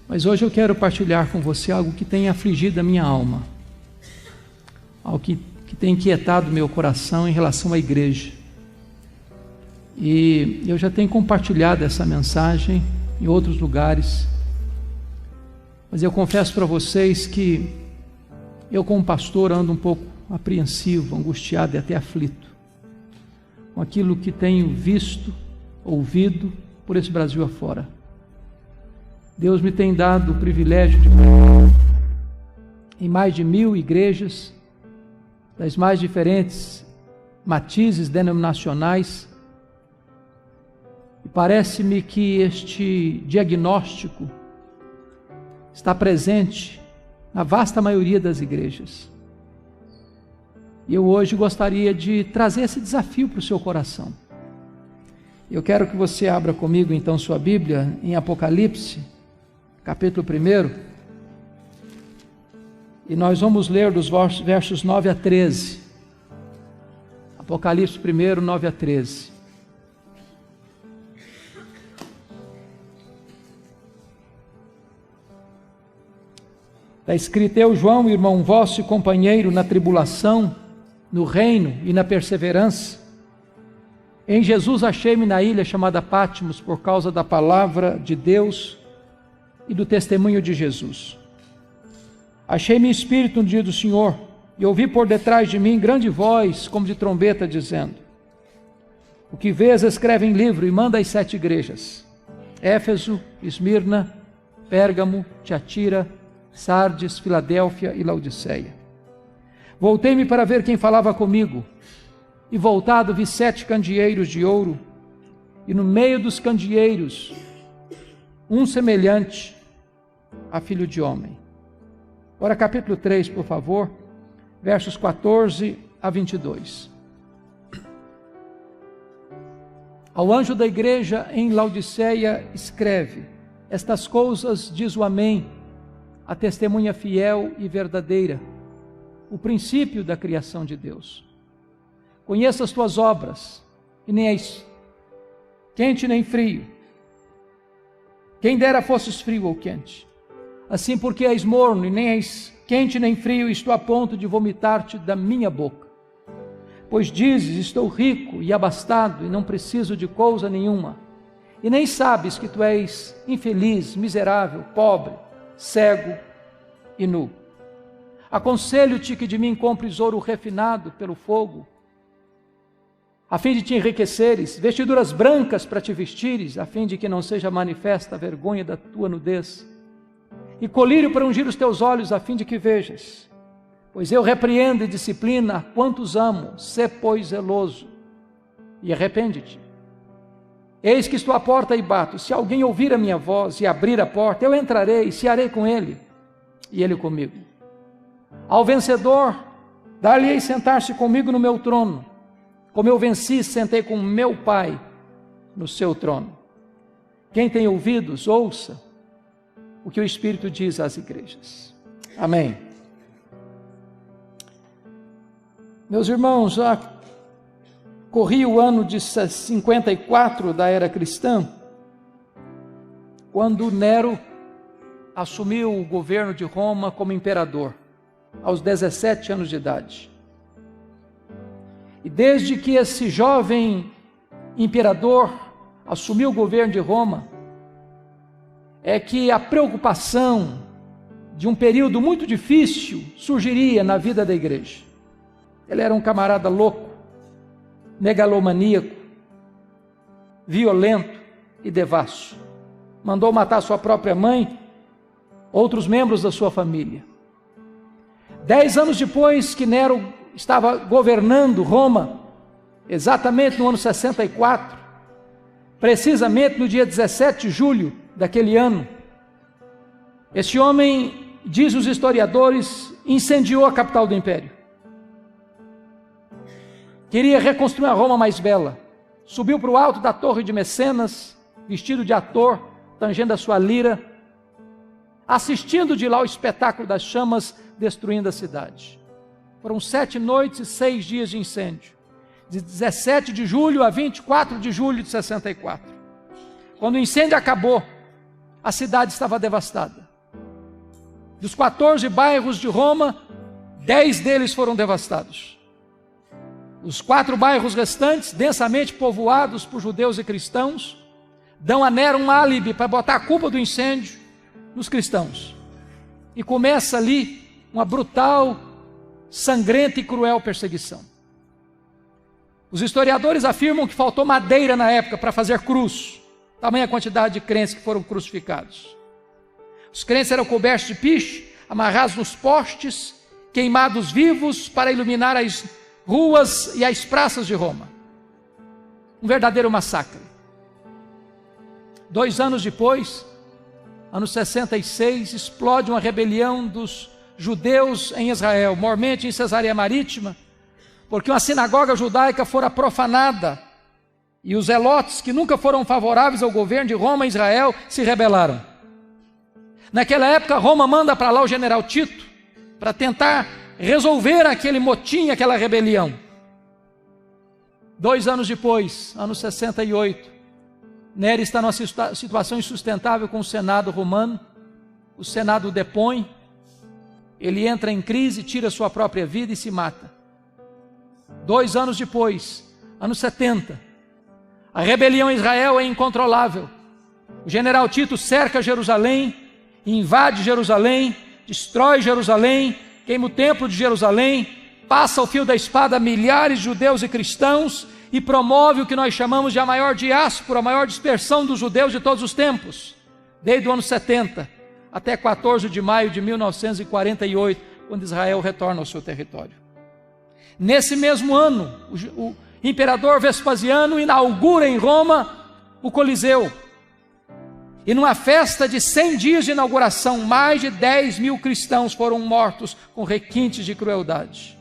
Mas hoje eu quero partilhar com você algo que tem afligido a minha alma, algo que tem inquietado meu coração em relação à igreja. E eu já tenho compartilhado essa mensagem em outros lugares, mas eu confesso para vocês que eu, como pastor, ando um pouco apreensivo, angustiado e até aflito com aquilo que tenho visto, ouvido por esse Brasil afora. Deus me tem dado o privilégio de em mais de 1000 igrejas, das mais diferentes matizes denominacionais, e parece-me que este diagnóstico está presente na vasta maioria das igrejas. E eu hoje gostaria de trazer esse desafio para o seu coração. Eu quero que você abra comigo então sua Bíblia em Apocalipse, capítulo 1, e nós vamos ler dos versos 9 a 13. Apocalipse 1, 9 a 13. Está escrito: Eu, João, irmão vosso e companheiro na tribulação, no reino e na perseverança, em Jesus achei-me na ilha chamada Patmos por causa da palavra de Deus e do testemunho de Jesus. Achei-me em espírito no dia do Senhor, e ouvi por detrás de mim grande voz, como de trombeta, dizendo: O que vês, escreve em livro e manda às 7 igrejas: Éfeso, Esmirna, Pérgamo, Tiatira, Sardes, Filadélfia e Laodiceia. Voltei-me para ver quem falava comigo, e voltado vi 7 candeeiros de ouro, e no meio dos candeeiros um semelhante a filho de homem. Agora capítulo 3, por favor, versos 14 a 22. Ao anjo da igreja em Laodiceia escreve: Estas coisas diz o Amém, a testemunha fiel e verdadeira, o princípio da criação de Deus. Conheço as tuas obras, que nem és quente nem frio. Quem dera fosses frio ou quente. Assim, porque és morno e nem és quente nem frio, estou a ponto de vomitar-te da minha boca. Pois dizes: estou rico e abastado e não preciso de coisa nenhuma, e nem sabes que tu és infeliz, miserável, pobre, cego e nu. Aconselho-te que de mim compres ouro refinado pelo fogo, a fim de te enriqueceres, vestiduras brancas para te vestires, a fim de que não seja manifesta a vergonha da tua nudez, e colírio para ungir os teus olhos, a fim de que vejas. Pois eu repreendo e disciplina a quantos amo, sê pois zeloso, e arrepende-te. Eis que estou à porta e bato. Se alguém ouvir a minha voz e abrir a porta, eu entrarei e cearei com ele, e ele comigo. Ao vencedor, dar-lhe-ei sentar-se comigo no meu trono, como eu venci, sentei com meu Pai no seu trono. Quem tem ouvidos, ouça o que o Espírito diz às igrejas. Amém. Meus irmãos, já corria o ano de 54 da era cristã, quando Nero assumiu o governo de Roma como imperador, aos 17 anos de idade. E desde que esse jovem imperador assumiu o governo de Roma, é que a preocupação de um período muito difícil surgiria na vida da igreja. Ele era um camarada louco, megalomaníaco, violento e devasso. Mandou matar sua própria mãe, outros membros da sua família. 10 anos depois que Nero estava governando Roma, exatamente no ano 64, precisamente no dia 17 de julho daquele ano, esse homem, diz os historiadores, incendiou a capital do império. Queria reconstruir a Roma mais bela. Subiu para o alto da torre de Mecenas, vestido de ator, tangendo a sua lira, assistindo de lá o espetáculo das chamas destruindo a cidade. Foram 7 noites e 6 dias de incêndio, de 17 de julho a 24 de julho de 64. Quando o incêndio acabou, a cidade estava devastada. Dos 14 bairros de Roma, 10 deles foram devastados. Os 4 bairros restantes, densamente povoados por judeus e cristãos, dão a Nero um álibi para botar a culpa do incêndio nos cristãos. E começa ali uma brutal, sangrenta e cruel perseguição. Os historiadores afirmam que faltou madeira na época para fazer cruz, tamanha quantidade de crentes que foram crucificados. Os crentes eram cobertos de piche, amarrados nos postes, queimados vivos para iluminar as ruas e as praças de Roma. Um verdadeiro massacre. 2 anos depois, ano 66, explode uma rebelião dos judeus em Israel, mormente em Cesareia Marítima, porque uma sinagoga judaica fora profanada e os zelotes, que nunca foram favoráveis ao governo de Roma em Israel, se rebelaram. Naquela época, Roma manda para lá o general Tito para tentar resolver aquele motim, aquela rebelião. 2 anos depois, ano 68, Nero está numa situação insustentável com o Senado romano. O Senado o depõe, ele entra em crise, tira sua própria vida e se mata. 2 anos depois, ano 70, a rebelião em Israel é incontrolável. O general Tito cerca Jerusalém, invade Jerusalém, destrói Jerusalém, queima o templo de Jerusalém, passa ao fio da espada a milhares de judeus e cristãos e promove o que nós chamamos de a maior diáspora, a maior dispersão dos judeus de todos os tempos, desde o ano 70 até 14 de maio de 1948, quando Israel retorna ao seu território. Nesse mesmo ano, o imperador Vespasiano inaugura em Roma o Coliseu. E numa festa de 100 dias de inauguração, mais de 10.000 cristãos foram mortos com requintes de crueldade.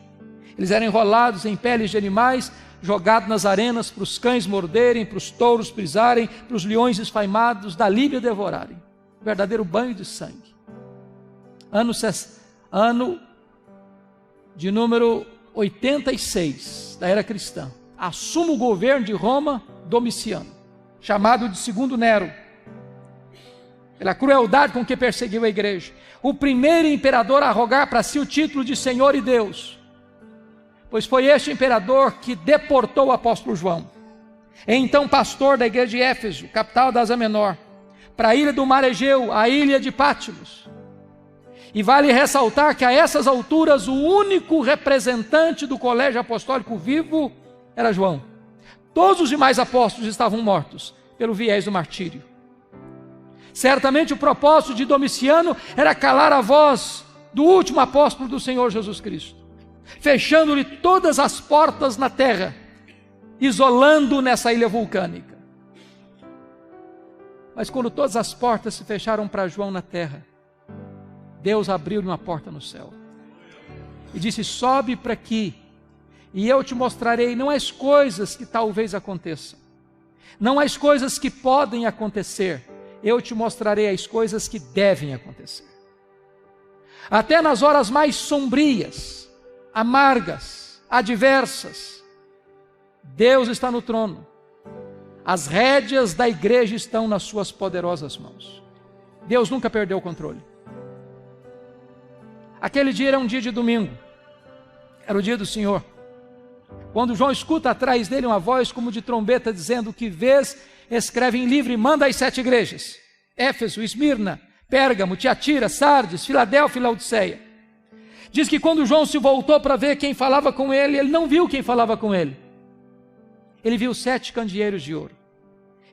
Eles eram enrolados em peles de animais, jogados nas arenas para os cães morderem, para os touros pisarem, para os leões esfaimados da Líbia devorarem. Verdadeiro banho de sangue. Ano de número 86 da era cristã. Assume o governo de Roma Domiciano, chamado de Segundo Nero, pela crueldade com que perseguiu a igreja. O primeiro imperador a arrogar para si o título de Senhor e Deus, pois foi este imperador que deportou o apóstolo João, então pastor da igreja de Éfeso, capital da Ásia Menor, para a ilha do Mar Egeu, a ilha de Pátimos. E vale ressaltar que a essas alturas o único representante do colégio apostólico vivo era João. Todos os demais apóstolos estavam mortos pelo viés do martírio. Certamente o propósito de Domiciano era calar a voz do último apóstolo do Senhor Jesus Cristo, fechando-lhe todas as portas na terra, isolando-o nessa ilha vulcânica. Mas quando todas as portas se fecharam para João na terra, Deus abriu-lhe uma porta no céu e disse: sobe para aqui e eu te mostrarei não as coisas que talvez aconteçam, não as coisas que podem acontecer, eu te mostrarei as coisas que devem acontecer. Até nas horas mais sombrias, amargas, adversas, Deus está no trono. As rédeas da igreja estão nas suas poderosas mãos. Deus nunca perdeu o controle. Aquele dia era um dia de domingo, era o dia do Senhor. Quando João escuta atrás dele uma voz como de trombeta dizendo: que vês, escreve em livro e manda às 7 igrejas: Éfeso, Esmirna, Pérgamo, Tiatira, Sardes, Filadélfia e Laodiceia. Diz que quando João se voltou para ver quem falava com ele, ele não viu quem falava com ele. Ele viu 7 candeeiros de ouro.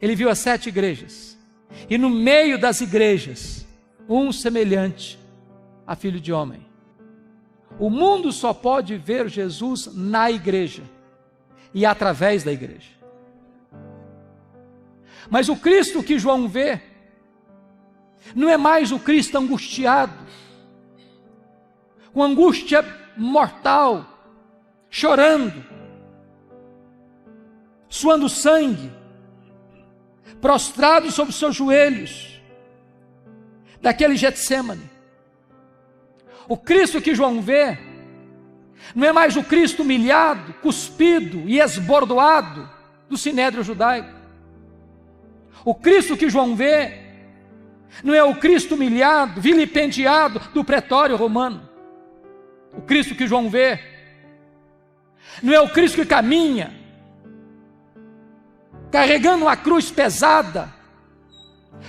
Ele viu as 7 igrejas. E no meio das igrejas, um semelhante a filho de homem. O mundo só pode ver Jesus na igreja e através da igreja. Mas o Cristo que João vê não é mais o Cristo angustiado, com angústia mortal, chorando, suando sangue, prostrado sobre os seus joelhos, daquele Getsemane. O Cristo que João vê não é mais o Cristo humilhado, cuspido e esbordoado do sinédrio judaico. O Cristo que João vê Não é o Cristo humilhado, vilipendiado do pretório romano. O Cristo que João vê. Não é o Cristo que caminha, carregando uma cruz pesada,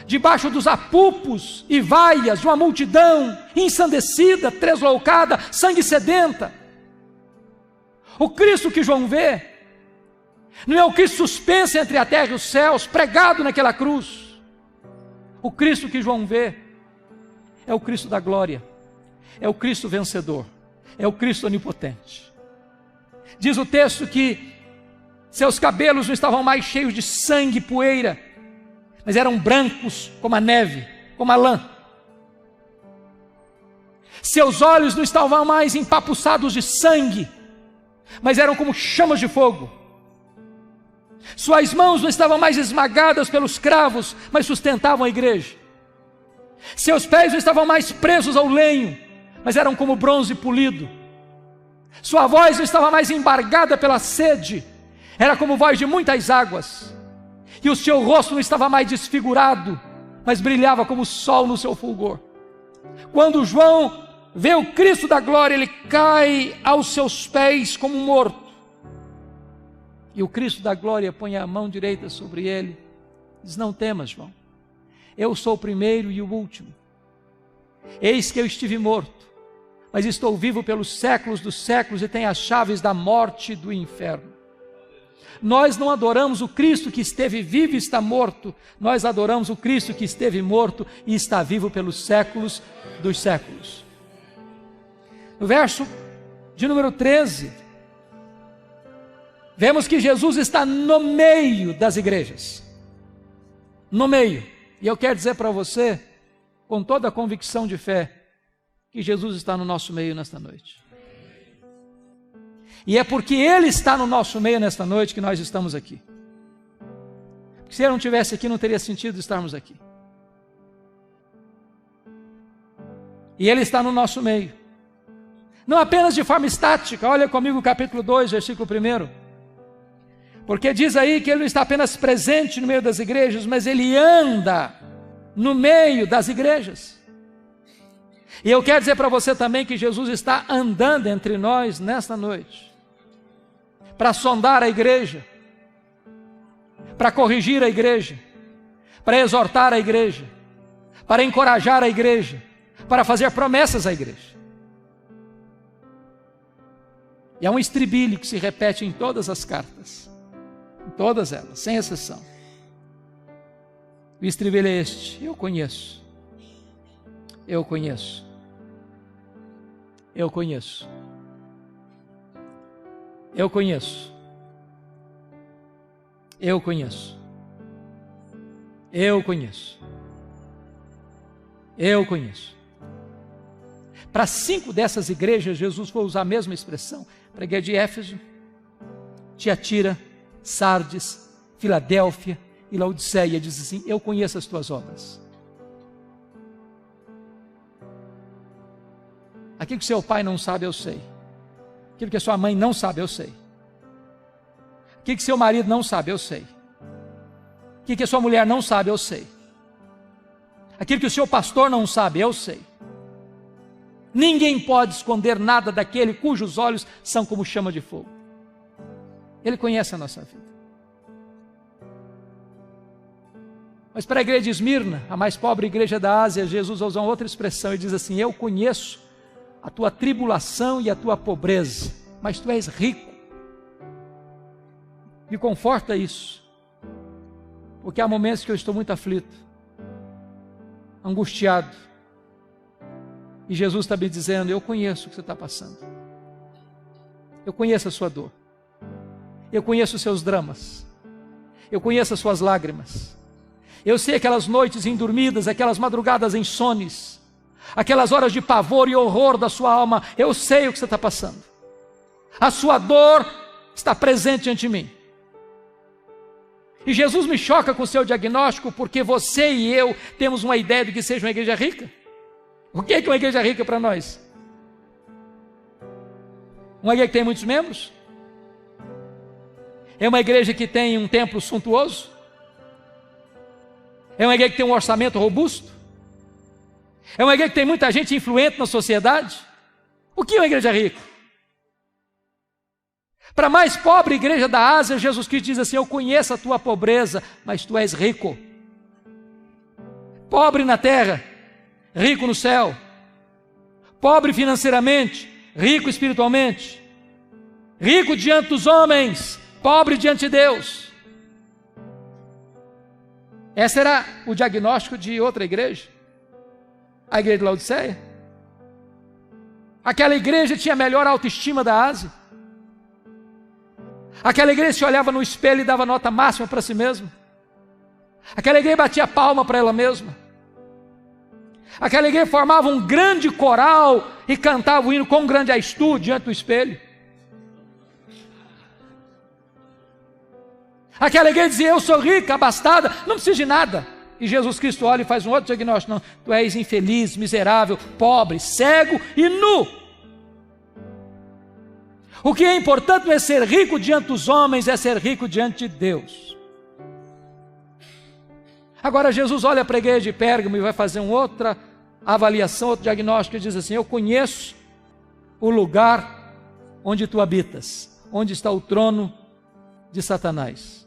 debaixo dos apupos e vaias de uma multidão ensandecida, tresloucada, sangue sedenta. O Cristo que João vê não é o Cristo suspenso entre a terra e os céus, pregado naquela cruz. O Cristo que João vê é o Cristo da glória, é o Cristo vencedor, é o Cristo onipotente. Diz o texto que seus cabelos não estavam mais cheios de sangue e poeira, mas eram brancos como a neve, como a lã. Seus olhos não estavam mais empapuçados de sangue, mas eram como chamas de fogo. Suas mãos não estavam mais esmagadas pelos cravos, mas sustentavam a igreja. Seus pés não estavam mais presos ao lenho, mas eram como bronze polido. Sua voz não estava mais embargada pela sede, era como voz de muitas águas. E o seu rosto não estava mais desfigurado, mas brilhava como o sol no seu fulgor. Quando João vê o Cristo da glória, ele cai aos seus pés como morto. E o Cristo da glória põe a mão direita sobre ele, diz: não temas, João, eu sou o primeiro e o último. Eis que eu estive morto, mas estou vivo pelos séculos dos séculos e tenho as chaves da morte e do inferno. Nós não adoramos o Cristo que esteve vivo e está morto, nós adoramos o Cristo que esteve morto e está vivo pelos séculos dos séculos. No verso de número 13, vemos que Jesus está no meio das igrejas. No meio. E eu quero dizer para você, com toda a convicção de fé, que Jesus está no nosso meio nesta noite. E é porque Ele está no nosso meio nesta noite que nós estamos aqui. Porque se Ele não estivesse aqui, não teria sentido estarmos aqui. E Ele está no nosso meio. Não apenas de forma estática. Olha comigo o capítulo 2, versículo 1. Porque diz aí que Ele não está apenas presente no meio das igrejas, mas Ele anda no meio das igrejas. E eu quero dizer para você também que Jesus está andando entre nós nesta noite, para sondar a igreja, para corrigir a igreja, para exortar a igreja, para encorajar a igreja, para fazer promessas à igreja. E há um estribilho que se repete em todas as cartas, em todas elas, sem exceção. O estribilho é este: eu conheço, eu conheço, eu conheço, eu conheço, eu conheço, eu conheço, eu conheço. Para 5 dessas igrejas, Jesus foi usar a mesma expressão. Para a igreja de Éfeso, Tiatira, Sardes, Filadélfia e Laodiceia, diz assim: eu conheço as tuas obras. Aquilo que seu pai não sabe, eu sei. Aquilo que a sua mãe não sabe, eu sei. Aquilo que seu marido não sabe, eu sei. Aquilo que a sua mulher não sabe, eu sei. Aquilo que o seu pastor não sabe, eu sei. Ninguém pode esconder nada daquele cujos olhos são como chama de fogo. Ele conhece a nossa vida. Mas para a igreja de Esmirna, a mais pobre igreja da Ásia, Jesus usa uma outra expressão e diz assim: eu conheço a tua tribulação e a tua pobreza, mas tu és rico. Me conforta isso, porque há momentos que eu estou muito aflito, angustiado, e Jesus está me dizendo: eu conheço o que você está passando, eu conheço a sua dor, eu conheço os seus dramas, eu conheço as suas lágrimas, eu sei aquelas noites indormidas, aquelas madrugadas insones, aquelas horas de pavor e horror da sua alma. Eu sei o que você está passando, a sua dor está presente diante de mim. E Jesus me choca com o seu diagnóstico, porque você e eu temos uma ideia de que seja uma igreja rica. O que é uma igreja rica para nós? Uma igreja que tem muitos membros? É uma igreja que tem um templo suntuoso? É uma igreja que tem um orçamento robusto? É uma igreja que tem muita gente influente na sociedade? O que é uma igreja rica? Para a mais pobre igreja da Ásia, Jesus Cristo diz assim: eu conheço a tua pobreza, mas tu és rico. Pobre na terra, rico no céu. Pobre financeiramente, rico espiritualmente. Rico diante dos homens, pobre diante de Deus. Esse era o diagnóstico de outra igreja, a igreja de Laodiceia. Aquela igreja tinha a melhor autoestima da Ásia. Aquela igreja se olhava no espelho e dava nota máxima para si mesma. Aquela igreja batia palma para ela mesma. Aquela igreja formava um grande coral e cantava o hino "Quão grande és tu" diante do espelho. Aquela igreja dizia: eu sou rica, abastada, não preciso de nada. E Jesus Cristo olha e faz um outro diagnóstico: não, tu és infeliz, miserável, pobre, cego e nu. O que é importante não é ser rico diante dos homens, é ser rico diante de Deus. Agora Jesus olha para a igreja de Pérgamo e vai fazer uma outra avaliação, outro diagnóstico, e diz assim: eu conheço o lugar onde tu habitas, onde está o trono de Satanás.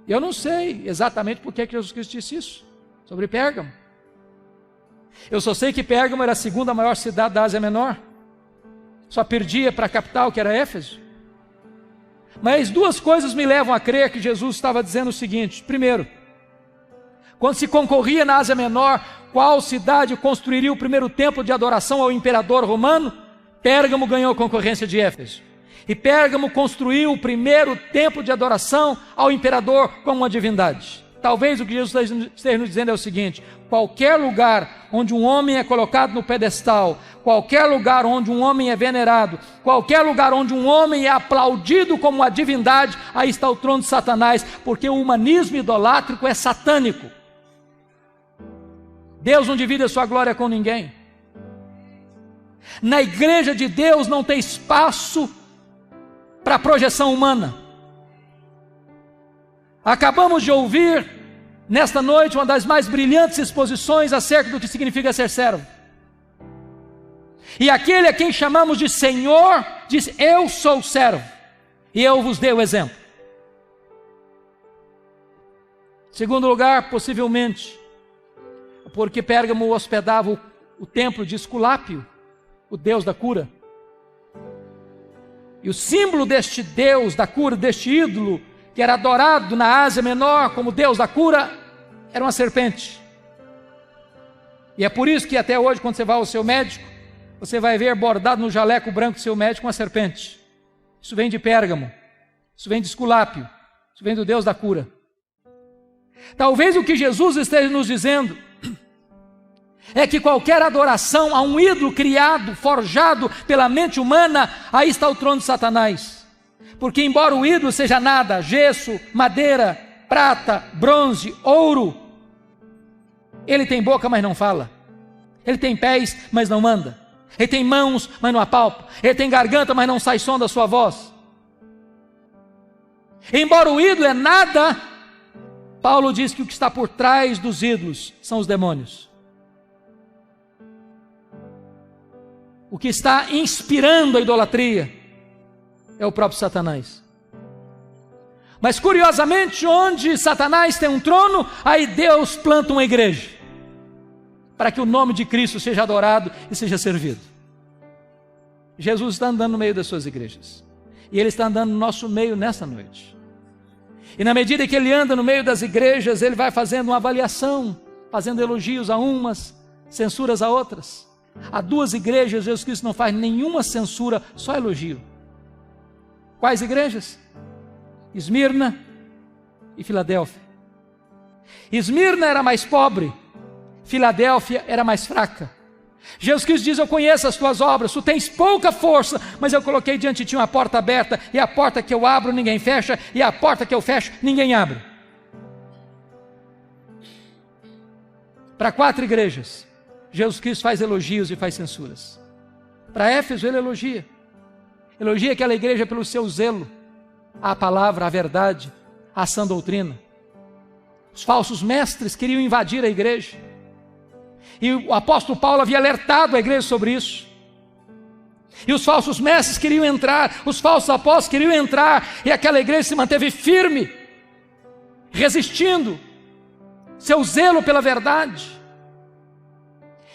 Eu não sei exatamente por que Jesus Cristo disse isso sobre Pérgamo. Eu só sei que Pérgamo era a segunda maior cidade da Ásia Menor. Só perdia para a capital, que era Éfeso. Mas duas coisas me levam a crer que Jesus estava dizendo o seguinte: primeiro, quando se concorria na Ásia Menor qual cidade construiria o primeiro templo de adoração ao imperador romano, Pérgamo ganhou a concorrência de Éfeso. E Pérgamo construiu o primeiro templo de adoração ao imperador como uma divindade. Talvez o que Jesus esteja nos dizendo é o seguinte: qualquer lugar onde um homem é colocado no pedestal, qualquer lugar onde um homem é venerado, qualquer lugar onde um homem é aplaudido como uma divindade, aí está o trono de Satanás, porque o humanismo idolátrico é satânico. Deus não divide a sua glória com ninguém. Na igreja de Deus não tem espaço para projeção humana. Acabamos de ouvir nesta noite uma das mais brilhantes exposições acerca do que significa ser servo. E aquele a quem chamamos de Senhor diz: eu sou servo e eu vos dei o exemplo. Segundo lugar, possivelmente porque Pérgamo hospedava o templo de Esculápio, o deus da cura. E o símbolo deste deus da cura, deste ídolo, que era adorado na Ásia Menor como deus da cura, era uma serpente. E é por isso que até hoje, quando você vai ao seu médico, você vai ver bordado no jaleco branco do seu médico uma serpente. Isso vem de Pérgamo, isso vem de Esculápio, isso vem do deus da cura. Talvez o que Jesus esteja nos dizendo é que qualquer adoração a um ídolo criado, forjado pela mente humana, aí está o trono de Satanás. Porque embora o ídolo seja nada, gesso, madeira, prata, bronze, ouro, ele tem boca, mas não fala. Ele tem pés, mas não anda. Ele tem mãos, mas não apalpa. Ele tem garganta, mas não sai som da sua voz. Embora o ídolo é nada, Paulo diz que o que está por trás dos ídolos são os demônios. O que está inspirando a idolatria é o próprio Satanás. Mas curiosamente, onde Satanás tem um trono, aí Deus planta uma igreja, para que o nome de Cristo seja adorado e seja servido. Jesus está andando no meio das suas igrejas, e Ele está andando no nosso meio nesta noite. E na medida que Ele anda no meio das igrejas, Ele vai fazendo uma avaliação, fazendo elogios a umas, censuras a outras. Há duas igrejas, Jesus Cristo não faz nenhuma censura, só elogio. Quais igrejas? Esmirna e Filadélfia. Esmirna era mais pobre, Filadélfia era mais fraca. Jesus Cristo diz: eu conheço as tuas obras, tu tens pouca força, mas eu coloquei diante de ti uma porta aberta, e a porta que eu abro ninguém fecha, e a porta que eu fecho ninguém abre. Para 4 igrejas, Jesus Cristo faz elogios e faz censuras. Para Éfeso Ele elogia aquela igreja pelo seu zelo à palavra, à verdade, à sã doutrina. Os falsos mestres queriam invadir a igreja, E o apóstolo Paulo havia alertado a igreja sobre isso. E os falsos mestres queriam entrar, os falsos apóstolos queriam entrar, e aquela igreja se manteve firme, resistindo seu zelo pela verdade.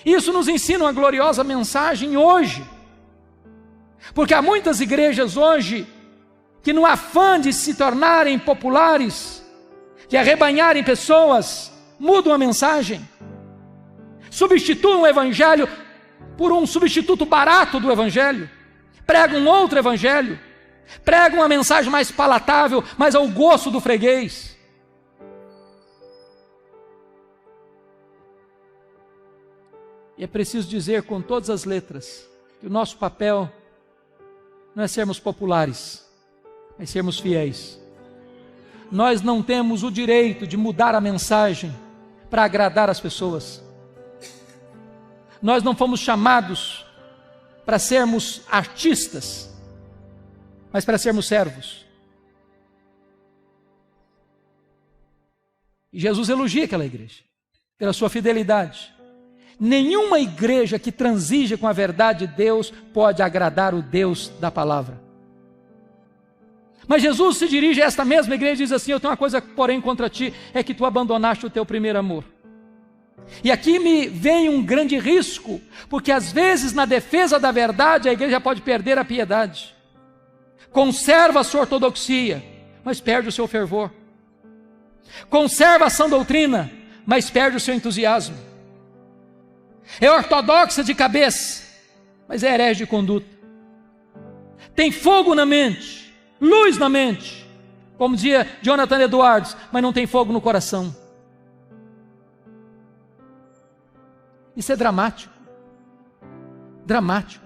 Isso nos ensina uma gloriosa mensagem hoje, porque há muitas igrejas hoje que, no afã de se tornarem populares, de arrebanharem pessoas, mudam a mensagem, substituem o evangelho por um substituto barato do evangelho, pregam outro evangelho, pregam uma mensagem mais palatável, mais ao gosto do freguês. E é preciso dizer com todas as letras que o nosso papel não é sermos populares, mas sermos fiéis. Nós não temos o direito de mudar a mensagem para agradar as pessoas. Nós não fomos chamados para sermos artistas, mas para sermos servos. E Jesus elogia aquela igreja pela sua fidelidade. Nenhuma igreja que transija com a verdade de Deus pode agradar o Deus da palavra. Mas Jesus se dirige a esta mesma igreja e diz assim: eu tenho uma coisa, porém, contra ti, é que tu abandonaste o teu primeiro amor. E aqui me vem um grande risco, porque às vezes na defesa da verdade a igreja pode perder a piedade. Conserva a sua ortodoxia, mas perde o seu fervor. Conserva a sã doutrina, mas perde o seu entusiasmo. É ortodoxa de cabeça, mas é herege de conduta. Tem fogo na mente, luz na mente, como dizia Jonathan Edwards, mas não tem fogo no coração. Isso é dramático. Dramático.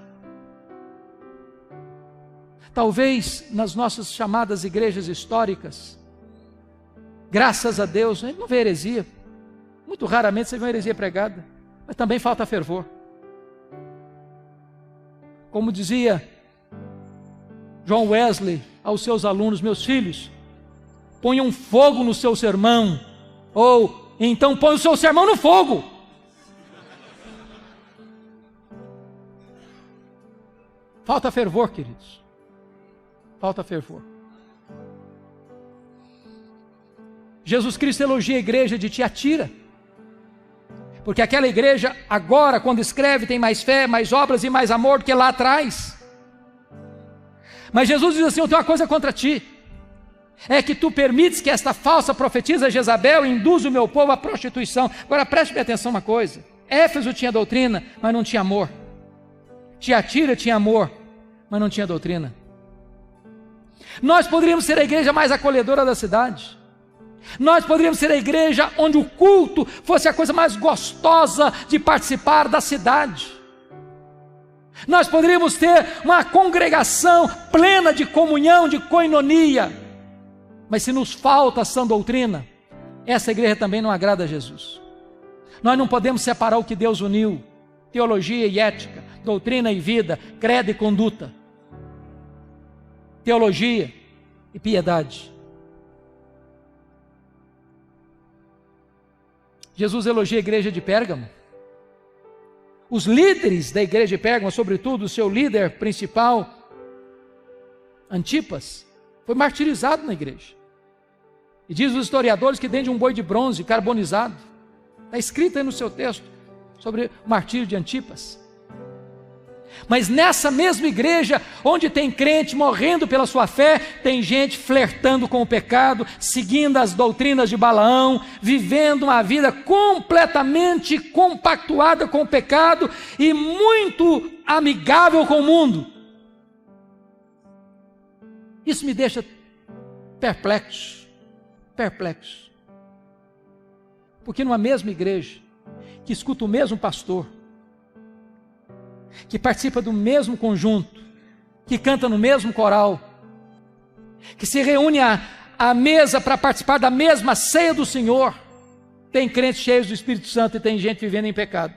Talvez nas nossas chamadas igrejas históricas, graças a Deus, a gente não vê heresia. Muito raramente você vê uma heresia pregada, mas também falta fervor. Como dizia John Wesley aos seus alunos: meus filhos, ponham fogo no seu sermão, ou então põe o seu sermão no fogo. Falta fervor, queridos. Falta fervor. Jesus Cristo elogia a igreja de Tiatira, porque aquela igreja agora, quando escreve, tem mais fé, mais obras e mais amor do que lá atrás. Mas Jesus diz assim: eu tenho uma coisa contra ti, é que tu permites que esta falsa profetisa Jezabel induza o meu povo à prostituição. Agora preste bem atenção uma coisa: Éfeso tinha doutrina, mas não tinha amor. Tiatira tinha amor, mas não tinha doutrina. Nós poderíamos ser a igreja mais acolhedora da cidade. Nós poderíamos ser a igreja onde o culto fosse a coisa mais gostosa de participar da cidade. Nós poderíamos ter uma congregação plena de comunhão, de koinonia. Mas se nos falta a sã doutrina, essa igreja também não agrada a Jesus. Nós não podemos separar o que Deus uniu: teologia e ética, doutrina e vida, credo e conduta, teologia e piedade. Jesus elogia a igreja de Pérgamo. Os líderes da igreja de Pérgamo, sobretudo o seu líder principal, Antipas, foi martirizado na igreja. E diz os historiadores que dentro de um boi de bronze carbonizado. Está escrito aí no seu texto sobre o martírio de Antipas. Mas nessa mesma igreja, onde tem crente morrendo pela sua fé, tem gente flertando com o pecado, seguindo as doutrinas de Balaão, vivendo uma vida completamente compactuada com o pecado e muito amigável com o mundo. Isso me deixa perplexo. Porque numa mesma igreja, que escuta o mesmo pastor, que participa do mesmo conjunto, que canta no mesmo coral, que se reúne à mesa para participar da mesma ceia do Senhor, tem crentes cheios do Espírito Santo e tem gente vivendo em pecado.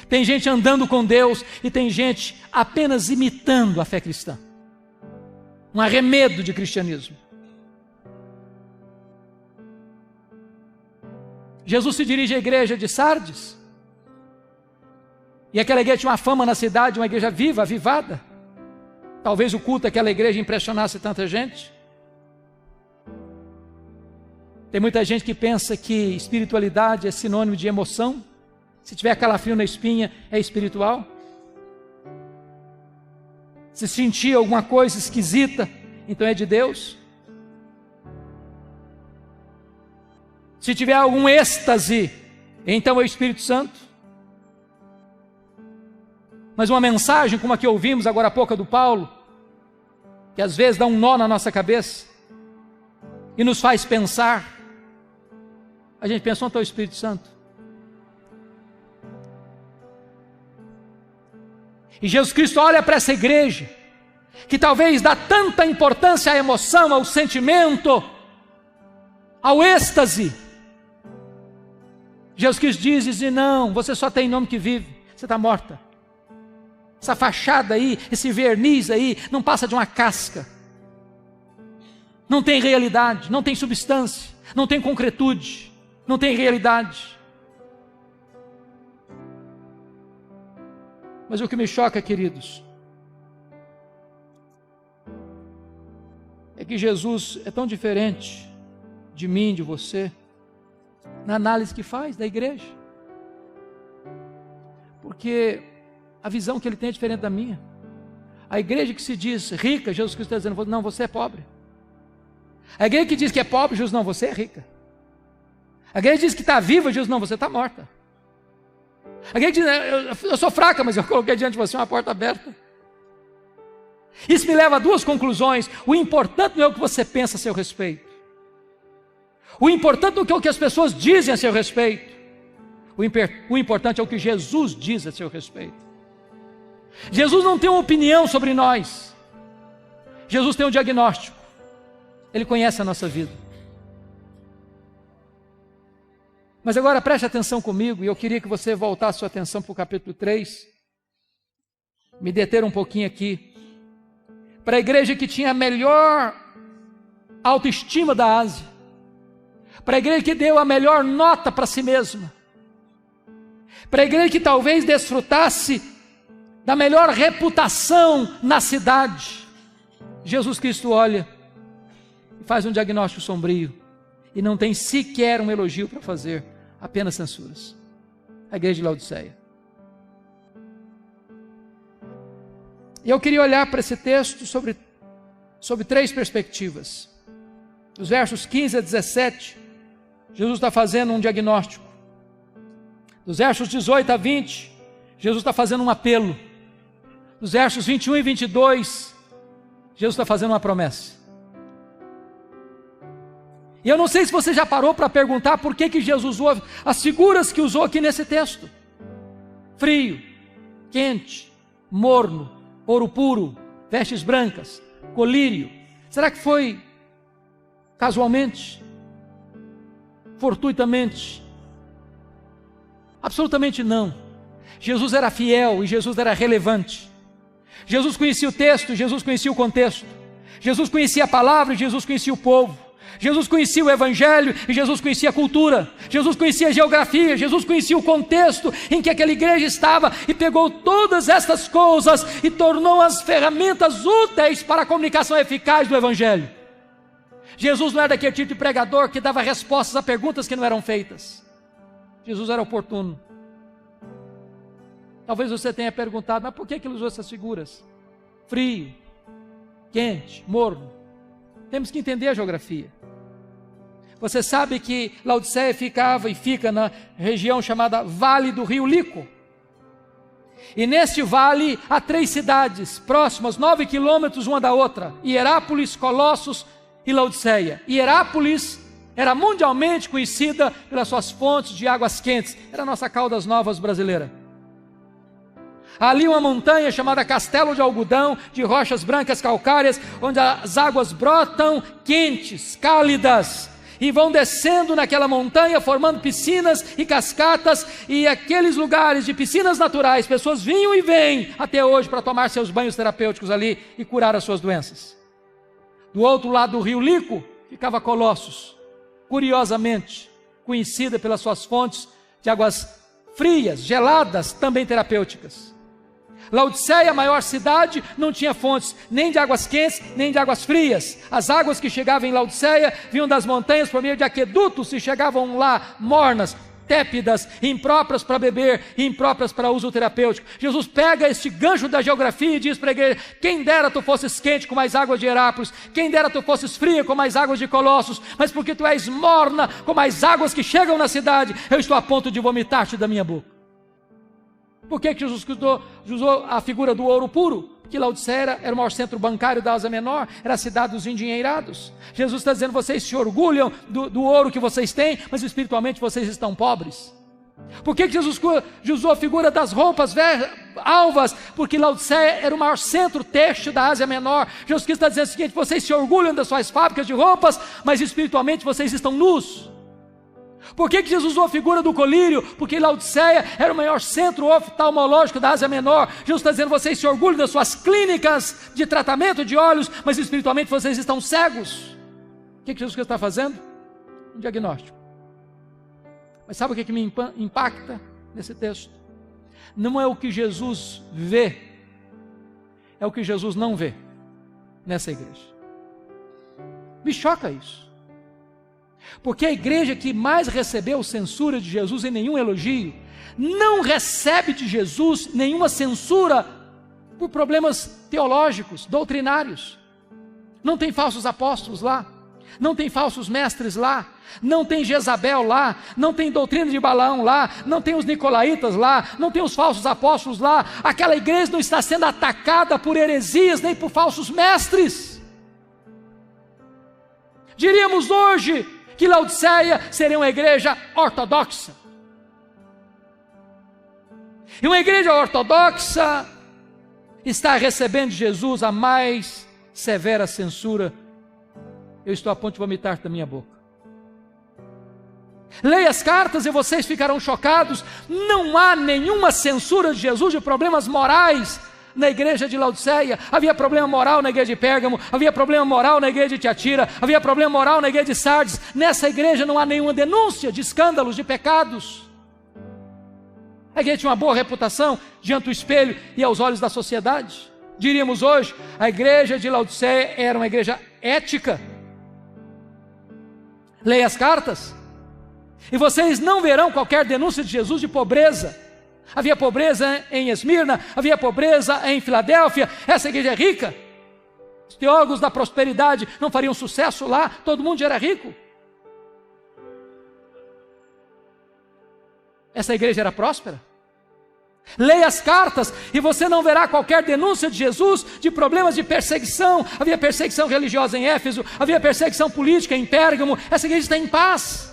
Tem gente andando com Deus e tem gente apenas imitando a fé cristã. Um arremedo de cristianismo. Jesus se dirige à igreja de Sardes, e aquela igreja tinha uma fama na cidade, uma igreja viva, avivada. Talvez o culto daquela igreja impressionasse tanta gente. Tem muita gente que pensa que espiritualidade é sinônimo de emoção. Se tiver calafrio na espinha, é espiritual. Se sentir alguma coisa esquisita, então é de Deus. Se tiver algum êxtase, então é o Espírito Santo. Mas uma mensagem como a que ouvimos agora há pouco do Paulo, que às vezes dá um nó na nossa cabeça e nos faz pensar, a gente pensa, onde está o Espírito Santo? E Jesus Cristo olha para essa igreja, que talvez dá tanta importância à emoção, ao sentimento, ao êxtase. Jesus Cristo diz, não, você só tem nome que vive, você está morta. Essa fachada aí, esse verniz aí, não passa de uma casca. Não tem realidade, não tem substância, não tem concretude, não tem realidade. Mas o que me choca, queridos, é que Jesus é tão diferente de mim, de você, na análise que faz da igreja. Porque a visão que ele tem é diferente da minha. A igreja que se diz rica, Jesus Cristo está dizendo, não, você é pobre. A igreja que diz que é pobre, Jesus, não, você é rica. A igreja que diz que está viva, Jesus, não, você está morta. A igreja diz, eu sou fraca, mas eu coloquei diante de você uma porta aberta. Isso me leva a duas conclusões. O importante não é o que você pensa a seu respeito. O importante não é o que as pessoas dizem a seu respeito. O importante é o que Jesus diz a seu respeito. Jesus não tem uma opinião sobre nós. Jesus tem um diagnóstico. Ele conhece a nossa vida. Mas agora preste atenção comigo, e eu queria que você voltasse sua atenção para o capítulo 3. Me deter um pouquinho aqui. Para a igreja que tinha a melhor autoestima da Ásia. Para a igreja que deu a melhor nota para si mesma. Para a igreja que talvez desfrutasse da melhor reputação na cidade. Jesus Cristo olha e faz um diagnóstico sombrio. E não tem sequer um elogio para fazer, apenas censuras. A igreja de Laodiceia. E eu queria olhar para esse texto sobre três perspectivas. Dos versos 15 a 17, Jesus está fazendo um diagnóstico. Dos versos 18 a 20, Jesus está fazendo um apelo. Dos versos 21 e 22, Jesus está fazendo uma promessa. E eu não sei se você já parou para perguntar por que Jesus usou as figuras que usou aqui nesse texto. Frio, quente, morno, ouro puro, vestes brancas, colírio. Será que foi casualmente? Fortuitamente? Absolutamente não. Jesus era fiel e Jesus era relevante. Jesus conhecia o texto, Jesus conhecia o contexto. Jesus conhecia a palavra e Jesus conhecia o povo. Jesus conhecia o evangelho e Jesus conhecia a cultura. Jesus conhecia a geografia, Jesus conhecia o contexto em que aquela igreja estava e pegou todas estas coisas e tornou as ferramentas úteis para a comunicação eficaz do evangelho. Jesus não era daquele tipo de pregador que dava respostas a perguntas que não eram feitas. Jesus era oportuno. Talvez você tenha perguntado, mas por que ele usou essas figuras? Frio, quente, morno. Temos que entender a geografia. Você sabe que Laodiceia ficava e fica na região chamada Vale do Rio Lico. E neste vale há 3 cidades próximas, 9 quilômetros uma da outra: Hierápolis, Colossos e Laodiceia. Hierápolis era mundialmente conhecida pelas suas fontes de águas quentes. Era a nossa Caldas Novas brasileira. Ali uma montanha chamada Castelo de Algodão, de rochas brancas calcárias, onde as águas brotam quentes, cálidas, e vão descendo naquela montanha, formando piscinas e cascatas, e aqueles lugares de piscinas naturais, pessoas vinham e vêm até hoje para tomar seus banhos terapêuticos ali e curar as suas doenças. Do outro lado do rio Lico, ficava Colossos. Curiosamente, conhecida pelas suas fontes de águas frias, geladas, também terapêuticas. Laodiceia, a maior cidade, não tinha fontes nem de águas quentes, nem de águas frias. As águas que chegavam em Laodiceia vinham das montanhas por meio de aquedutos e chegavam lá mornas, tépidas, impróprias para beber e impróprias para uso terapêutico. Jesus pega este gancho da geografia e diz para a igreja: quem dera tu fosses quente com mais águas de Herápolis, quem dera tu fosses fria com mais águas de Colossos, mas porque tu és morna com mais águas que chegam na cidade, eu estou a ponto de vomitar-te da minha boca. Por que Jesus usou a figura do ouro puro? Porque Laodiceia era o maior centro bancário da Ásia Menor, era a cidade dos endinheirados. Jesus está dizendo: vocês se orgulham do ouro que vocês têm, mas espiritualmente vocês estão pobres. Por que Jesus usou a figura das roupas alvas? Porque Laodiceia era o maior centro têxtil da Ásia Menor. Jesus está dizendo o seguinte: vocês se orgulham das suas fábricas de roupas, mas espiritualmente vocês estão nus. Por que Jesus usou a figura do colírio? Porque Laodiceia era o maior centro oftalmológico da Ásia Menor. Jesus está dizendo: vocês se orgulham das suas clínicas de tratamento de olhos, mas espiritualmente vocês estão cegos. O que Jesus está fazendo? Um diagnóstico. Mas sabe o que me impacta nesse texto? Não é o que Jesus vê, é o que Jesus não vê nessa igreja. Me choca isso. Porque a igreja que mais recebeu censura de Jesus e nenhum elogio, não recebe de Jesus nenhuma censura por problemas teológicos, doutrinários. Não tem falsos apóstolos lá, não tem falsos mestres lá, não tem Jezabel lá, não tem doutrina de Balaão lá, não tem os nicolaítas lá, não tem os falsos apóstolos lá. Aquela igreja não está sendo atacada por heresias nem por falsos mestres. Diríamos hoje que Laodiceia seria uma igreja ortodoxa. E uma igreja ortodoxa está recebendo de Jesus a mais severa censura. Eu estou a ponto de vomitar da minha boca. Leia as cartas e vocês ficarão chocados. Não há nenhuma censura de Jesus de problemas morais na igreja de Laodiceia. Havia problema moral na igreja de Pérgamo, havia problema moral na igreja de Tiatira, havia problema moral na igreja de Sardes. Nessa igreja não há nenhuma denúncia de escândalos, de pecados. A igreja tinha uma boa reputação diante do espelho e aos olhos da sociedade. Diríamos hoje, a igreja de Laodiceia era uma igreja ética. Leia as cartas e vocês não verão qualquer denúncia de Jesus de pobreza. Havia pobreza em Esmirna, havia pobreza em Filadélfia. Essa igreja é rica. Os teólogos da prosperidade não fariam sucesso lá, todo mundo já era rico. Essa igreja era próspera. Leia as cartas e você não verá qualquer denúncia de Jesus de problemas de perseguição. Havia perseguição religiosa em Éfeso, havia perseguição política em Pérgamo. Essa igreja está em paz.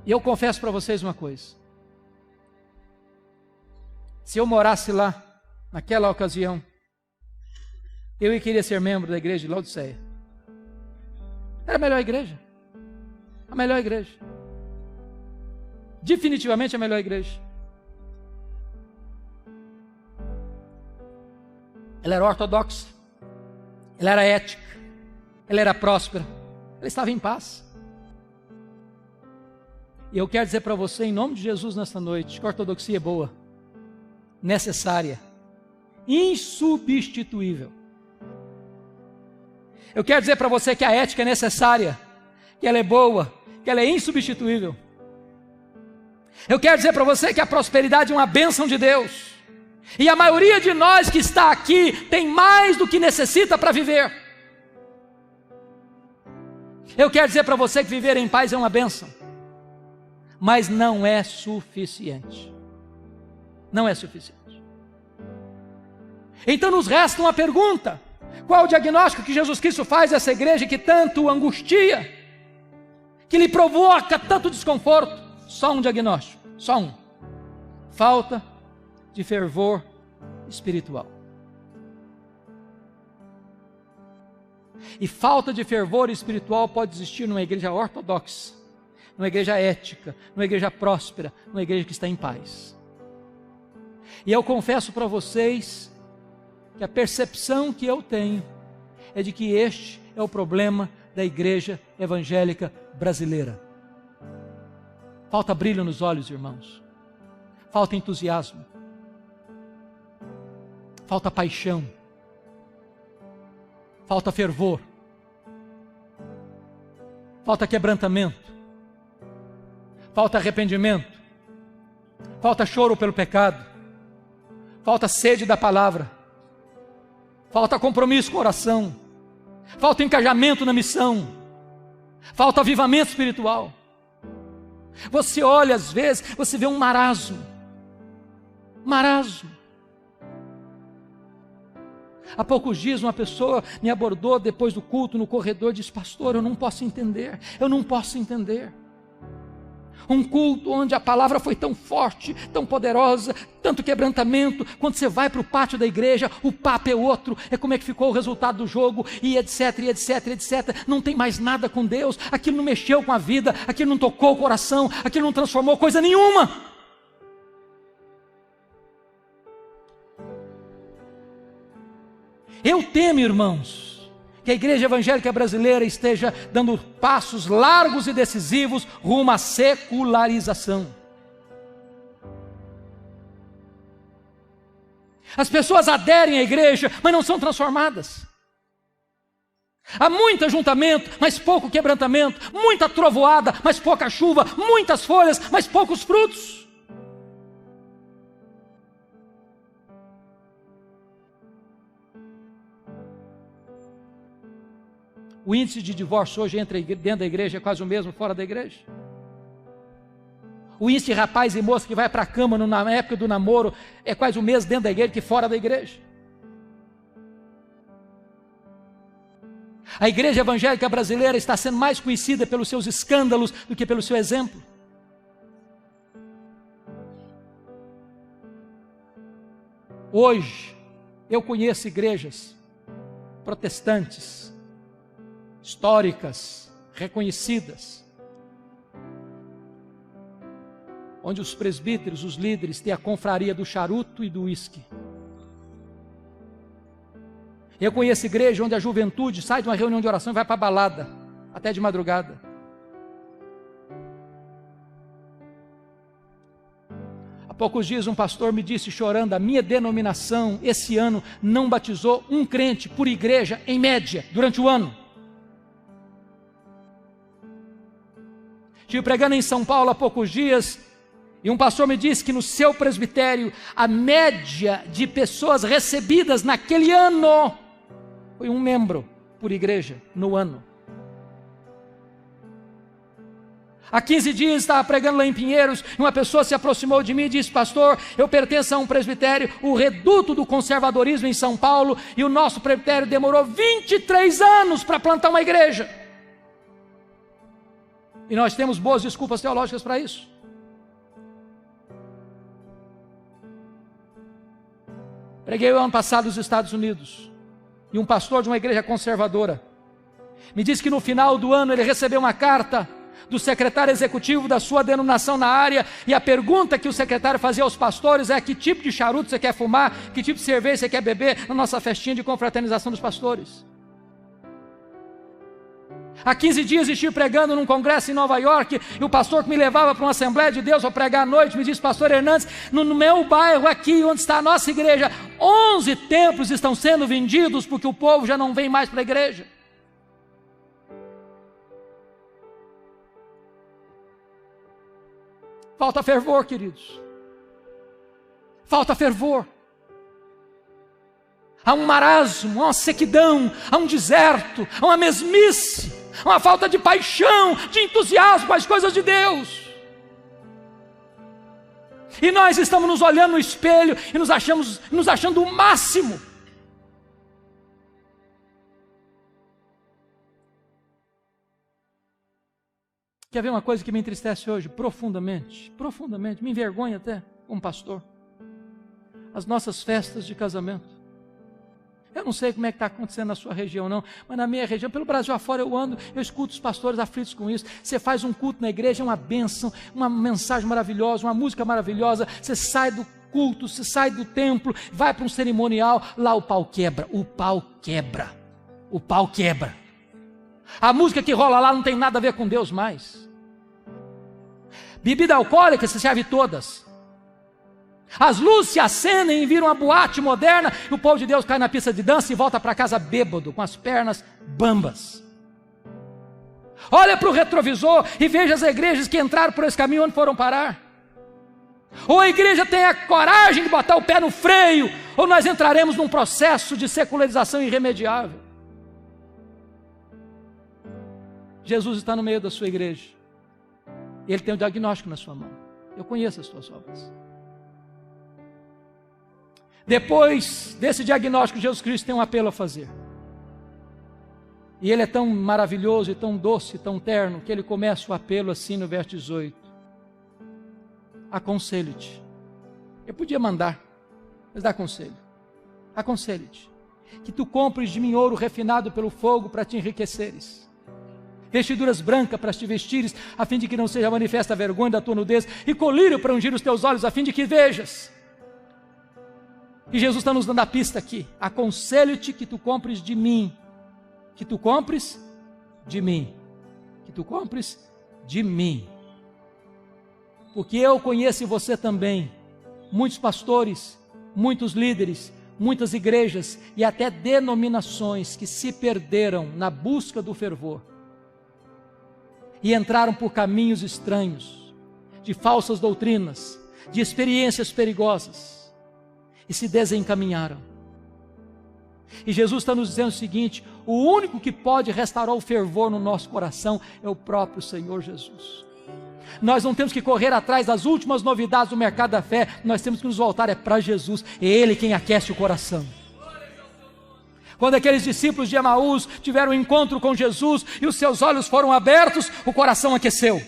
E eu confesso para vocês uma coisa: se eu morasse lá, naquela ocasião, eu queria ser membro da igreja de Laodiceia. Era a melhor igreja. A melhor igreja. Definitivamente a melhor igreja. Ela era ortodoxa, ela era ética, ela era próspera, ela estava em paz. E eu quero dizer para você, em nome de Jesus, nesta noite, que a ortodoxia é boa, necessária, insubstituível. Eu quero dizer para você que a ética é necessária, que ela é boa, que ela é insubstituível. Eu quero dizer para você que a prosperidade é uma bênção de Deus. E a maioria de nós que está aqui tem mais do que necessita para viver. Eu quero dizer para você que viver em paz é uma bênção, mas não é suficiente. Não é suficiente. Então nos resta uma pergunta: qual o diagnóstico que Jesus Cristo faz a essa igreja que tanto angustia, que lhe provoca tanto desconforto? Só um diagnóstico, só um: falta de fervor espiritual. E falta de fervor espiritual pode existir numa igreja ortodoxa, numa igreja ética, numa igreja próspera, numa igreja que está em paz. E eu confesso para vocês que a percepção que eu tenho é de que este é o problema da igreja evangélica brasileira. Falta brilho nos olhos, irmãos. Falta entusiasmo. Falta paixão. Falta fervor. Falta quebrantamento. Falta arrependimento. Falta choro pelo pecado. Falta sede da palavra. Falta compromisso com a oração. Falta engajamento na missão. Falta avivamento espiritual. Você olha às vezes, você vê um marasmo. Marasmo. Há poucos dias uma pessoa me abordou depois do culto no corredor e disse: pastor, eu não posso entender. Um culto onde a palavra foi tão forte, tão poderosa, tanto quebrantamento. Quando você vai para o pátio da igreja, o papo é outro, é como é que ficou o resultado do jogo, e etc, e etc, etc. Não tem mais nada com Deus, aquilo não mexeu com a vida, aquilo não tocou o coração, aquilo não transformou coisa nenhuma. Eu temo, irmãos, que a igreja evangélica brasileira esteja dando passos largos e decisivos rumo à secularização. As pessoas aderem à igreja, mas não são transformadas. Há muito ajuntamento, mas pouco quebrantamento. Muita trovoada, mas pouca chuva. Muitas folhas, mas poucos frutos. O índice de divórcio hoje dentro da igreja é quase o mesmo fora da igreja. O índice de rapaz e moça que vai para a cama na época do namoro é quase o mesmo dentro da igreja que fora da igreja. A igreja evangélica brasileira está sendo mais conhecida pelos seus escândalos do que pelo seu exemplo. Hoje, eu conheço igrejas protestantes, históricas, reconhecidas, onde os presbíteros, os líderes, têm a confraria do charuto e do uísque. Eu conheço igreja onde a juventude sai de uma reunião de oração e vai para a balada, até de madrugada. Há poucos dias um pastor me disse chorando: a minha denominação esse ano não batizou um crente por igreja, em média, durante o ano. Estive pregando em São Paulo há poucos dias, e um pastor me disse que no seu presbitério, a média de pessoas recebidas naquele ano foi um membro por igreja no ano. Há 15 dias estava pregando lá em Pinheiros, e uma pessoa se aproximou de mim e disse: pastor, eu pertenço a um presbitério, o reduto do conservadorismo em São Paulo, e o nosso presbitério demorou 23 anos para plantar uma igreja. E nós temos boas desculpas teológicas para isso. Preguei o ano passado nos Estados Unidos, e um pastor de uma igreja conservadora me disse que no final do ano ele recebeu uma carta do secretário executivo da sua denominação na área, e a pergunta que o secretário fazia aos pastores é: que tipo de charuto você quer fumar, que tipo de cerveja você quer beber na nossa festinha de confraternização dos pastores. Há 15 dias estive pregando num congresso em Nova York, e o pastor que me levava para uma Assembleia de Deus para pregar à noite me disse: pastor Hernandes, no meu bairro aqui onde está a nossa igreja, 11 templos estão sendo vendidos porque o povo já não vem mais para a igreja. Falta fervor, queridos. Falta fervor. Há um marasmo, há uma sequidão, há um deserto, há uma mesmice, há uma falta de paixão, de entusiasmo com as coisas de Deus. E nós estamos nos olhando no espelho e nos achando o máximo. Quer ver uma coisa que me entristece hoje profundamente, me envergonha até como pastor? As nossas festas de casamento. Eu não sei como é que está acontecendo na sua região não, mas na minha região, pelo Brasil afora eu ando, eu escuto os pastores aflitos com isso. Você faz um culto na igreja, é uma bênção, uma mensagem maravilhosa, uma música maravilhosa, você sai do culto, você sai do templo, vai para um cerimonial, lá o pau quebra. A música que rola lá não tem nada a ver com Deus mais. Bebida alcoólica se serve todas. As luzes se acendem e viram uma boate moderna, e o povo de Deus cai na pista de dança e volta para casa bêbado, com as pernas bambas. Olha para o retrovisor e veja as igrejas que entraram por esse caminho, onde foram parar. Ou a igreja tem a coragem de botar o pé no freio, ou nós entraremos num processo de secularização irremediável. Jesus está no meio da sua igreja. Ele tem o diagnóstico na sua mão. Eu conheço as suas obras. Depois desse diagnóstico, Jesus Cristo tem um apelo a fazer. E ele é tão maravilhoso, e tão doce, e tão terno, que ele começa o apelo assim no verso 18. Aconselho-te. Eu podia mandar, mas dá conselho. Aconselho-te, que tu compres de mim ouro refinado pelo fogo para te enriqueceres. Vestiduras brancas para te vestires, a fim de que não seja manifesta a vergonha da tua nudez, e colírio para ungir os teus olhos, a fim de que vejas. E Jesus está nos dando a pista aqui. Aconselho-te que tu compres de mim. Que tu compres de mim. Que tu compres de mim. Porque eu conheço em você também muitos pastores, muitos líderes, muitas igrejas e até denominações que se perderam na busca do fervor e entraram por caminhos estranhos, de falsas doutrinas, de experiências perigosas, e se desencaminharam. E Jesus está nos dizendo o seguinte: o único que pode restaurar o fervor no nosso coração é o próprio Senhor Jesus. Nós não temos que correr atrás das últimas novidades do mercado da fé, nós temos que nos voltar para Jesus, é Ele quem aquece o coração. Quando aqueles discípulos de Emaús tiveram um encontro com Jesus e os seus olhos foram abertos, o coração aqueceu.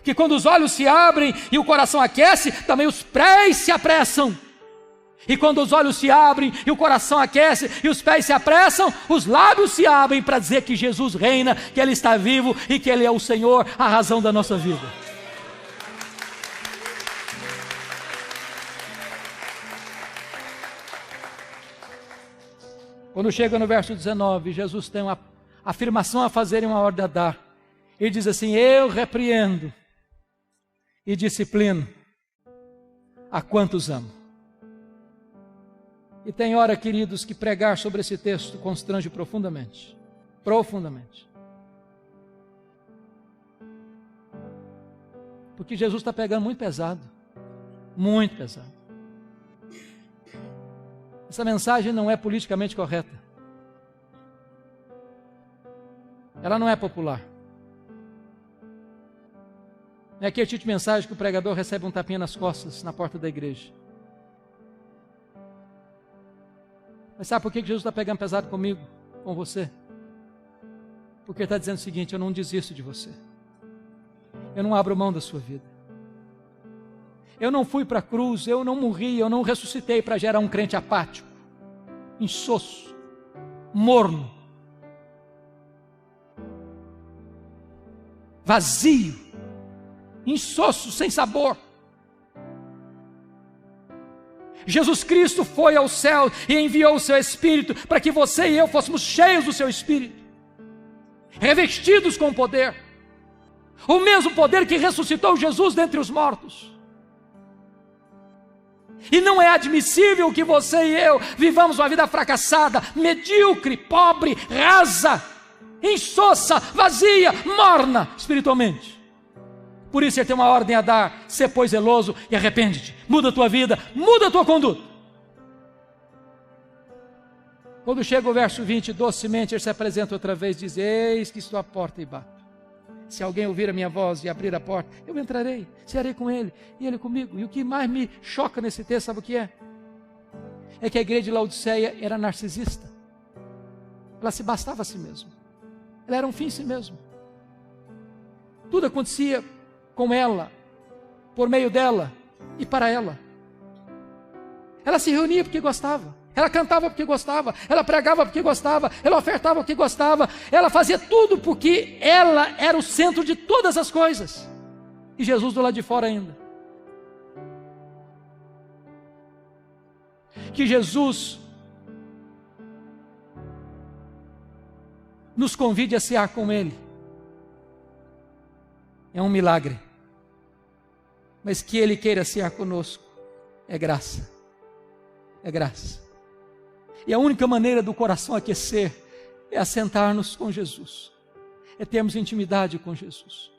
Que quando os olhos se abrem e o coração aquece, também os pés se apressam. E quando os olhos se abrem e o coração aquece e os pés se apressam, os lábios se abrem para dizer que Jesus reina, que Ele está vivo e que Ele é o Senhor, a razão da nossa vida. Quando chega no verso 19, Jesus tem uma afirmação a fazer e uma ordem a dar. Ele diz assim: eu repreendo e disciplino a quantos amo. E tem hora, queridos, que pregar sobre esse texto constrange profundamente. Profundamente. Porque Jesus está pegando muito pesado. Muito pesado. Essa mensagem não é politicamente correta. Ela não é popular. É aquele tipo de mensagem que o pregador recebe um tapinha nas costas na porta da igreja. Mas sabe por que Jesus está pegando pesado comigo, com você? Porque Ele está dizendo o seguinte: eu não desisto de você. Eu não abro mão da sua vida. Eu não fui para a cruz, eu não morri, eu não ressuscitei para gerar um crente apático, insosso, morno, vazio, insosso, sem sabor. Jesus Cristo foi ao céu e enviou o seu Espírito para que você e eu fôssemos cheios do seu Espírito, revestidos com poder, o mesmo poder que ressuscitou Jesus dentre os mortos. E não é admissível que você e eu vivamos uma vida fracassada, medíocre, pobre, rasa, insossa, vazia, morna espiritualmente. Por isso Ele tem uma ordem a dar: sê pois zeloso e arrepende-te, muda a tua vida, muda a tua conduta. Quando chega o verso 20, docemente Ele se apresenta outra vez, diz: eis que estou à porta e bato. Se alguém ouvir a minha voz e abrir a porta, eu entrarei, cearei com ele e ele comigo. E o que mais me choca nesse texto, sabe o que é? É que a igreja de Laodiceia era narcisista. Ela se bastava a si mesma. Ela era um fim em si mesma. Tudo acontecia com ela, por meio dela e para ela. Ela se reunia porque gostava. Ela cantava porque gostava, ela pregava porque gostava, ela ofertava porque gostava, ela fazia tudo porque ela era o centro de todas as coisas. E Jesus do lado de fora ainda. Que Jesus nos convide a cear com Ele. É um milagre. Mas que Ele queira cear conosco é graça. É graça. E a única maneira do coração aquecer é assentar-nos com Jesus. É termos intimidade com Jesus.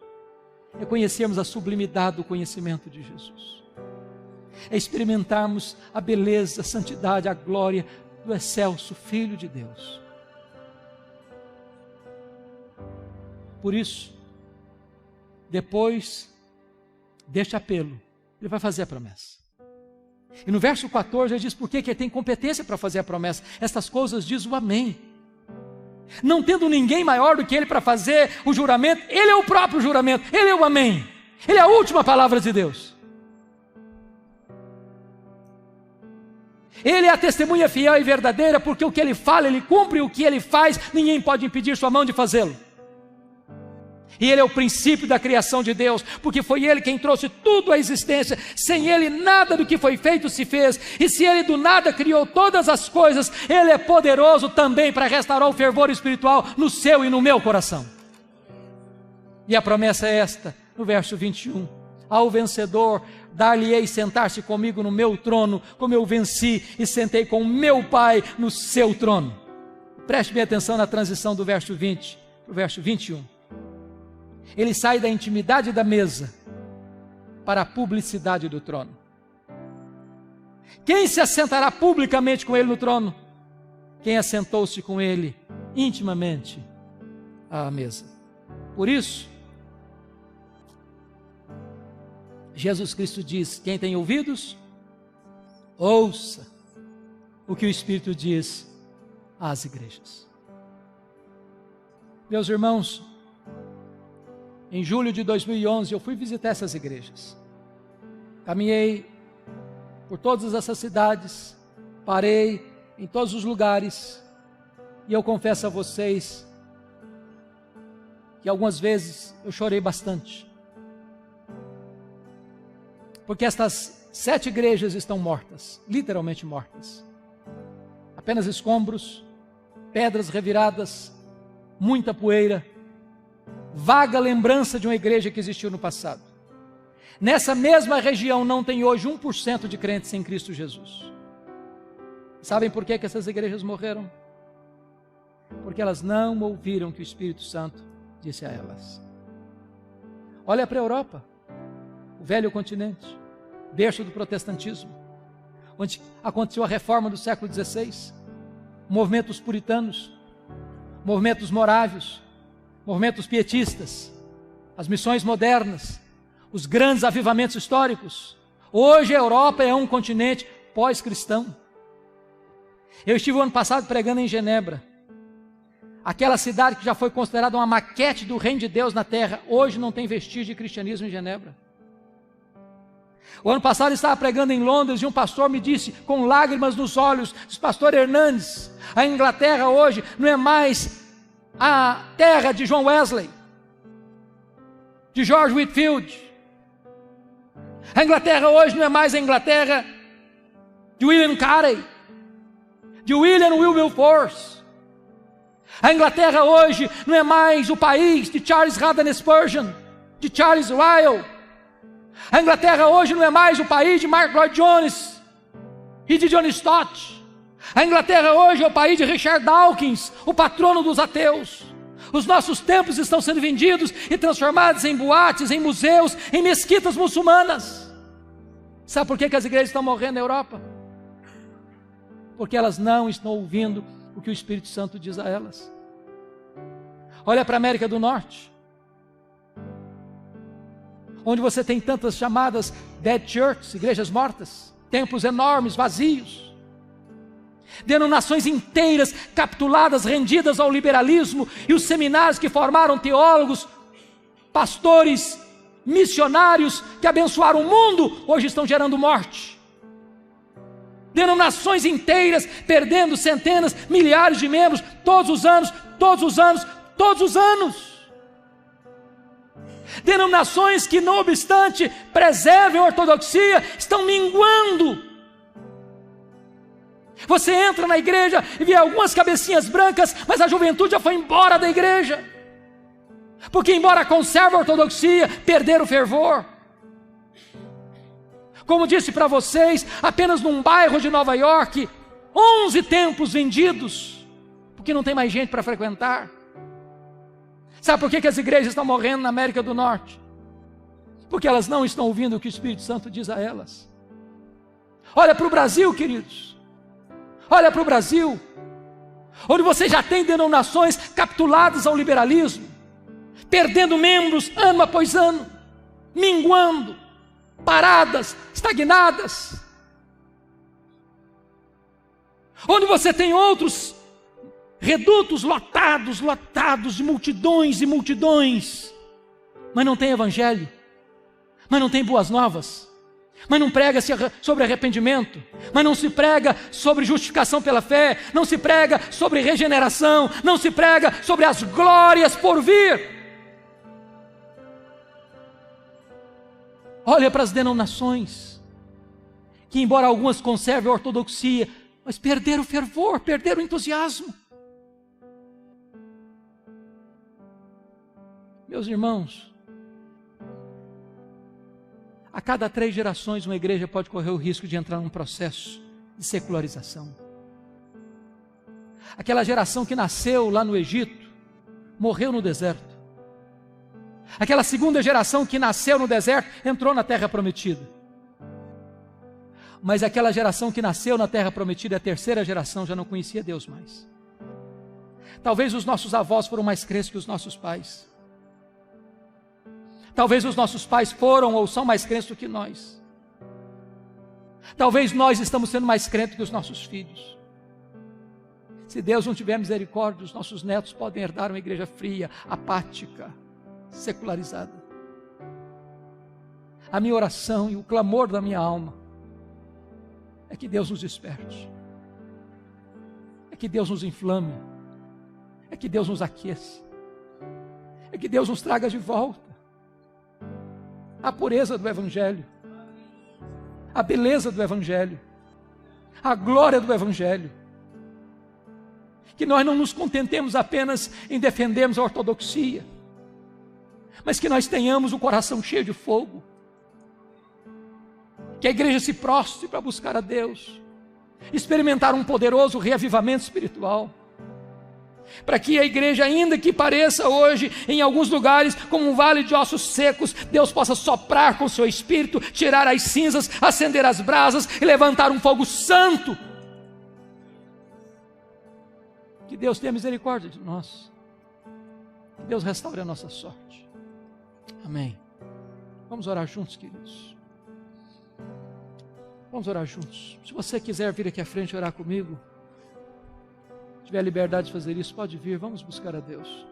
É conhecermos a sublimidade do conhecimento de Jesus. É experimentarmos a beleza, a santidade, a glória do excelso Filho de Deus. Por isso, depois deste apelo, ele vai fazer a promessa. E no verso 14 ele diz por que ele tem competência para fazer a promessa. Estas coisas diz o amém. Não tendo ninguém maior do que ele para fazer o juramento, ele é o próprio juramento, ele é o amém. Ele é a última palavra de Deus. Ele é a testemunha fiel e verdadeira, porque o que ele fala, ele cumpre, o que ele faz, ninguém pode impedir sua mão de fazê-lo. E ele é o princípio da criação de Deus, porque foi ele quem trouxe tudo à existência. Sem ele nada do que foi feito se fez, e se ele do nada criou todas as coisas, ele é poderoso também para restaurar o fervor espiritual no seu e no meu coração. E a promessa é esta, no verso 21, ao vencedor dar-lhe-ei sentar-se comigo no meu trono, como eu venci e sentei com meu Pai no seu trono. Preste bem atenção na transição do verso 20 para o verso 21. Ele sai da intimidade da mesa para a publicidade do trono. Quem se assentará publicamente com ele no trono? Quem assentou-se com ele intimamente à mesa. Por isso, Jesus Cristo diz: quem tem ouvidos, ouça o que o Espírito diz às igrejas. Meus irmãos, em julho de 2011, eu fui visitar essas igrejas. Caminhei por todas essas cidades, parei em todos os lugares, e eu confesso a vocês que algumas vezes eu chorei bastante. Porque estas 7 igrejas estão mortas, literalmente mortas. Apenas escombros, pedras reviradas, muita poeira, vaga lembrança de uma igreja que existiu no passado. Nessa mesma região não tem hoje 1% de crentes em Cristo Jesus. Sabem por que essas igrejas morreram? Porque elas não ouviram o que o Espírito Santo disse a elas. Olha para a Europa, o velho continente, berço do protestantismo, onde aconteceu a reforma do século XVI, movimentos puritanos, movimentos morávios, movimentos pietistas, as missões modernas, os grandes avivamentos históricos. Hoje a Europa é um continente pós-cristão. Eu estive o ano passado pregando em Genebra, aquela cidade que já foi considerada uma maquete do reino de Deus na terra, hoje não tem vestígio de cristianismo em Genebra. O ano passado eu estava pregando em Londres e um pastor me disse, com lágrimas nos olhos, disse: pastor Hernandes, a Inglaterra hoje não é mais a terra de John Wesley, de George Whitefield. A Inglaterra hoje não é mais a Inglaterra de William Carey, de William Wilberforce. A Inglaterra hoje não é mais o país de Charles Haddon Spurgeon, de Charles Lyell. A Inglaterra hoje não é mais o país de Mark Lloyd Jones e de John Stott. A Inglaterra hoje é o país de Richard Dawkins, o patrono dos ateus. Os nossos templos estão sendo vendidos e transformados em boates, em museus, em mesquitas muçulmanas. Sabe por que as igrejas estão morrendo na Europa? Porque elas não estão ouvindo o que o Espírito Santo diz a elas. Olha para a América do Norte, onde você tem tantas chamadas dead churches, igrejas mortas, templos enormes, vazios, denominações inteiras capituladas, rendidas ao liberalismo, e os seminários que formaram teólogos, pastores, missionários que abençoaram o mundo, hoje estão gerando morte. Denominações inteiras perdendo centenas, milhares de membros todos os anos, todos os anos, todos os anos. Denominações que, não obstante preservem a ortodoxia, estão minguando. Você entra na igreja e vê algumas cabecinhas brancas, mas a juventude já foi embora da igreja. Porque embora conserve a ortodoxia, perderam o fervor. Como disse para vocês, apenas num bairro de Nova York, 11 templos vendidos, porque não tem mais gente para frequentar. Sabe por que as igrejas estão morrendo na América do Norte? Porque elas não estão ouvindo o que o Espírito Santo diz a elas. Olha para o Brasil, queridos. Olha para o Brasil, onde você já tem denominações capituladas ao liberalismo, perdendo membros ano após ano, minguando, paradas, estagnadas. Onde você tem outros redutos lotados de multidões e multidões, mas não tem evangelho, mas não tem boas novas, mas não prega sobre arrependimento, mas não se prega sobre justificação pela fé, não se prega sobre regeneração, não se prega sobre as glórias por vir. Olha para as denominações, que embora algumas conservem a ortodoxia, mas perderam o fervor, perderam o entusiasmo. Meus irmãos, a cada 3 gerações uma igreja pode correr o risco de entrar num processo de secularização. Aquela geração que nasceu lá no Egito, morreu no deserto. Aquela segunda geração que nasceu no deserto, entrou na terra prometida. Mas aquela geração que nasceu na terra prometida, a terceira geração, já não conhecia Deus mais. Talvez os nossos avós foram mais crentes que os nossos pais. Talvez os nossos pais foram ou são mais crentes do que nós. Talvez nós estamos sendo mais crentes que os nossos filhos. Se Deus não tiver misericórdia, os nossos netos podem herdar uma igreja fria, apática, secularizada. A minha oração e o clamor da minha alma é que Deus nos desperte, é que Deus nos inflame, é que Deus nos aqueça, é que Deus nos traga de volta a pureza do Evangelho, a beleza do Evangelho, a glória do Evangelho. Que nós não nos contentemos apenas em defendermos a ortodoxia, mas que nós tenhamos o coração cheio de fogo, que a igreja se prostre para buscar a Deus, experimentar um poderoso reavivamento espiritual, para que a igreja, ainda que pareça hoje em alguns lugares como um vale de ossos secos, Deus possa soprar com o seu Espírito, tirar as cinzas, acender as brasas e levantar um fogo santo. Que Deus tenha misericórdia de nós, que Deus restaure a nossa sorte. Amém. Vamos orar juntos, queridos. Vamos orar juntos. Se você quiser vir aqui à frente orar comigo, tiver liberdade de fazer isso, pode vir, vamos buscar a Deus.